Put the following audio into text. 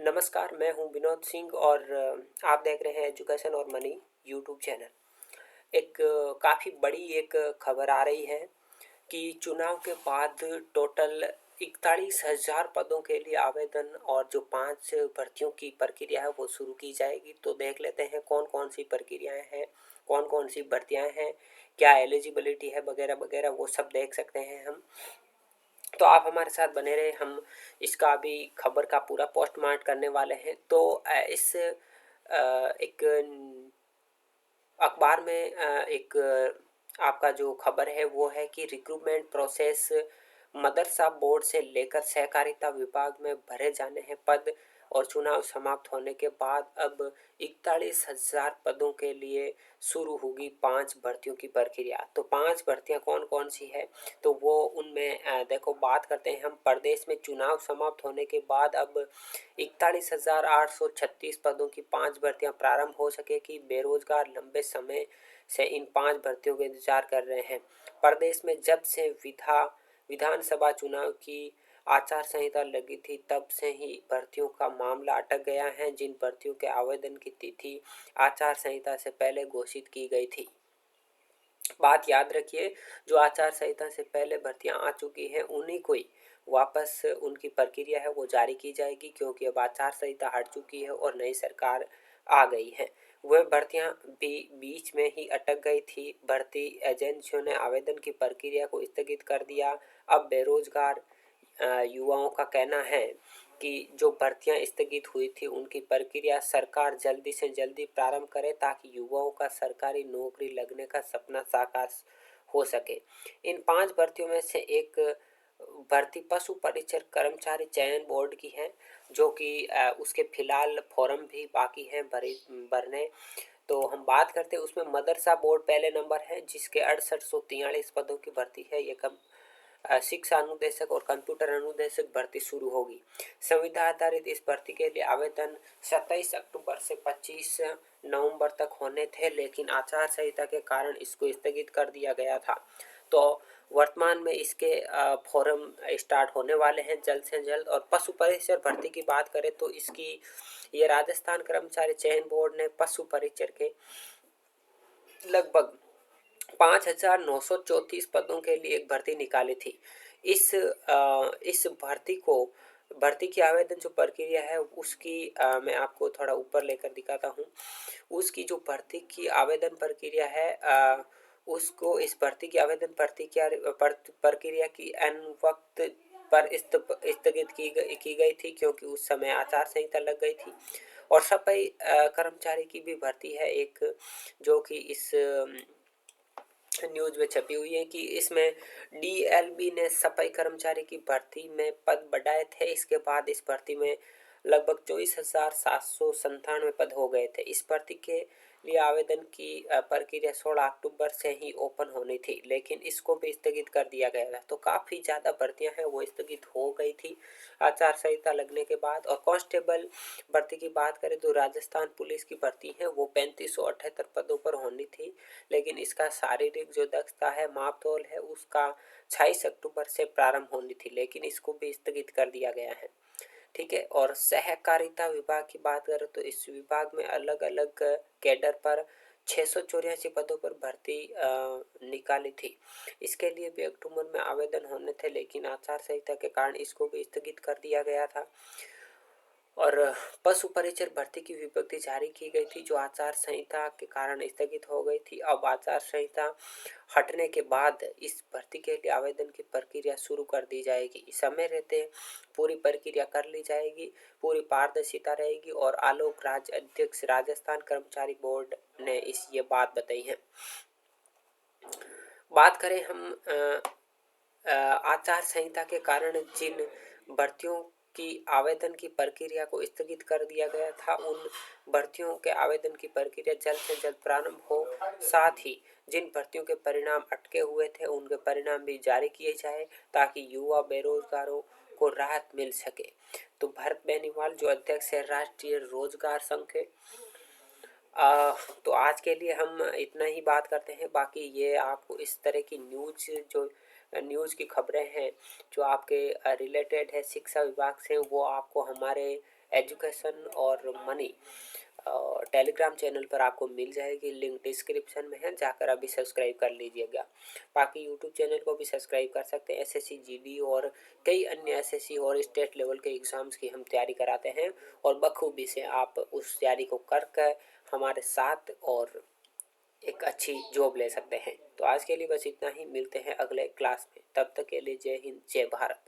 नमस्कार, मैं हूं विनोद सिंह और आप देख रहे हैं एजुकेशन और मनी यूट्यूब चैनल। एक काफ़ी बड़ी एक खबर आ रही है कि चुनाव के बाद टोटल 41,000 पदों के लिए आवेदन और जो 5 भर्तियों की प्रक्रिया है वो शुरू की जाएगी। तो देख लेते हैं कौन कौन सी प्रक्रियाएं हैं, कौन कौन सी भर्तियां हैं, क्या एलिजिबिलिटी है वगैरह वगैरह, वो सब देख सकते हैं हम। तो आप हमारे साथ बने रहे, हम इसका अभी खबर का पूरा पोस्टमार्ट करने वाले हैं। तो इस एक अखबार में एक आपका जो खबर है वो है कि रिक्रूटमेंट प्रोसेस मदरसा बोर्ड से लेकर सहकारिता विभाग में भरे जाने हैं पद और चुनाव समाप्त होने के बाद अब 41,000 पदों के लिए शुरू होगी 5 भर्तियों की प्रक्रिया। तो 5 भर्तियां कौन कौन सी है, तो वो उनमें देखो बात करते हैं हम। प्रदेश में चुनाव समाप्त होने के बाद अब 41,836 पदों की 5 भर्तियां प्रारंभ हो सकेगी। बेरोजगार लंबे समय से इन 5 भर्तियों का इंतजार कर रहे हैं। प्रदेश में जब से विधानसभा चुनाव की आचार संहिता लगी थी तब से ही भर्तियों का मामला अटक गया है। जिन भर्तियों के आवेदन की तिथि आचार संहिता से पहले घोषित की गई थी, बात याद रखिए, जो आचार संहिता से पहले भर्तियां आ चुकी हैं उन्हीं को ही वापस उनकी प्रक्रिया है वो जारी की जाएगी, क्योंकि अब आचार संहिता हट चुकी है और नई सरकार आ गई है। वह भर्तियां भी बीच में ही अटक गई थी। भर्ती एजेंसियों ने आवेदन की प्रक्रिया को स्थगित कर दिया। अब बेरोजगार युवाओं का कहना है कि जो भर्तियां स्थगित हुई थी उनकी प्रक्रिया सरकार जल्दी से जल्दी प्रारंभ करे ताकि युवाओं का सरकारी नौकरी लगने का सपना साकार हो सके। इन 5 भर्तियों में से एक भर्ती पशु परिचर कर्मचारी चयन बोर्ड की है, जो कि उसके फिलहाल फॉर्म भी बाकी हैं भरने। तो हम बात करते हैं उसमें मदरसा बोर्ड पहले नंबर है, जिसके 6843 पदों की भर्ती है। ये कब शिक्षा अनुदेशक और कंप्यूटर अनुदेशक भर्ती शुरू होगी। संविदा आधारित इस भर्ती के लिए आवेदन 27 अक्टूबर से 25 नवंबर तक होने थे, लेकिन आचार संहिता के कारण इसको स्थगित कर दिया गया था। तो वर्तमान में इसके फॉर्म स्टार्ट होने वाले हैं जल्द से जल्द। और पशु परिचर भर्ती की बात करें तो इसकी ये राजस्थान कर्मचारी चयन बोर्ड ने पशु परिचर के लगभग 5,934 पदों के लिए एक भर्ती निकाली थी। इस भर्ती की आवेदन जो प्रक्रिया है उसकी मैं आपको थोड़ा ऊपर लेकर दिखाता हूँ। उसकी जो भर्ती की आवेदन प्रक्रिया है उसको इस भर्ती की आवेदन प्रक्रिया की एन वक्त पर स्थगित की गई थी, क्योंकि उस समय आचार संहिता लग गई थी। और सफाई कर्मचारी की भी भर्ती है एक, जो कि इस न्यूज में छपी हुई है कि इसमें डीएलबी ने सफाई कर्मचारी की भर्ती में पद बढ़ाए थे। इसके बाद इस भर्ती में लगभग 24,797 पद हो गए थे। इस भर्ती के लिए आवेदन की प्रक्रिया 16 अक्टूबर से ही ओपन होनी थी, लेकिन इसको भी स्थगित कर दिया गया था। तो काफ़ी ज़्यादा भर्तियां हैं वो स्थगित हो गई थी आचार संहिता लगने के बाद। और कांस्टेबल भर्ती की बात करें तो राजस्थान पुलिस की भर्ती है वो 3578 पदों पर होनी थी, लेकिन इसका शारीरिक जो दक्षता है मापतौल है उसका 26 अक्टूबर से प्रारंभ होनी थी, लेकिन इसको भी स्थगित कर दिया गया है। ठीक है। और सहकारिता विभाग की बात करें तो इस विभाग में अलग अलग कैडर पर 684 पदों पर भर्ती निकाली थी। इसके लिए भी अक्टूबर में आवेदन होने थे, लेकिन आचार संहिता के कारण इसको भी स्थगित कर दिया गया था। और पशु परिचर भर्ती की विज्ञप्ति जारी की गई थी, जो आचार संहिता के कारण स्थगित हो गई थी। अब आचार संहिता हटने के बाद इस भर्ती के लिए आवेदन की प्रक्रिया शुरू कर दी जाएगी। समय रहते पूरी प्रक्रिया कर ली जाएगी, पूरी पारदर्शिता रहेगी। और आलोक राज अध्यक्ष राजस्थान कर्मचारी बोर्ड ने ये बात बताई है। बात करें हम आचार संहिता के कारण जिन भर्तियों की आवेदन की प्रक्रिया को स्थगित कर दिया गया था, उन भर्तियों के आवेदन की प्रक्रिया जल्द से जल्द प्रारंभ हो। साथ ही जिन भर्तियों के परिणाम अटके हुए थे उनके परिणाम भी जारी किए जाए, ताकि युवा बेरोजगारों को राहत मिल सके। तो भरत बेनीवाल जो अध्यक्ष है राष्ट्रीय रोजगार संघ के, तो आज के लिए हम इतना ही बात करते हैं। बाकी ये आपको इस तरह की न्यूज जो न्यूज़ की खबरें हैं जो आपके रिलेटेड है शिक्षा विभाग से, वो आपको हमारे एजुकेशन और मनी टेलीग्राम चैनल पर आपको मिल जाएगी। लिंक डिस्क्रिप्शन में है, जाकर अभी सब्सक्राइब कर लीजिएगा। बाकी यूट्यूब चैनल को भी सब्सक्राइब कर सकते हैं। एसएससी जीडी और कई अन्य एसएससी और स्टेट लेवल के एग्ज़ाम्स की हम तैयारी कराते हैं और बखूबी से आप उस तैयारी को कर हमारे साथ और एक अच्छी जॉब ले सकते हैं। तो आज के लिए बस इतना ही, मिलते हैं अगले क्लास में। तब तक के लिए जय हिंद, जय भारत।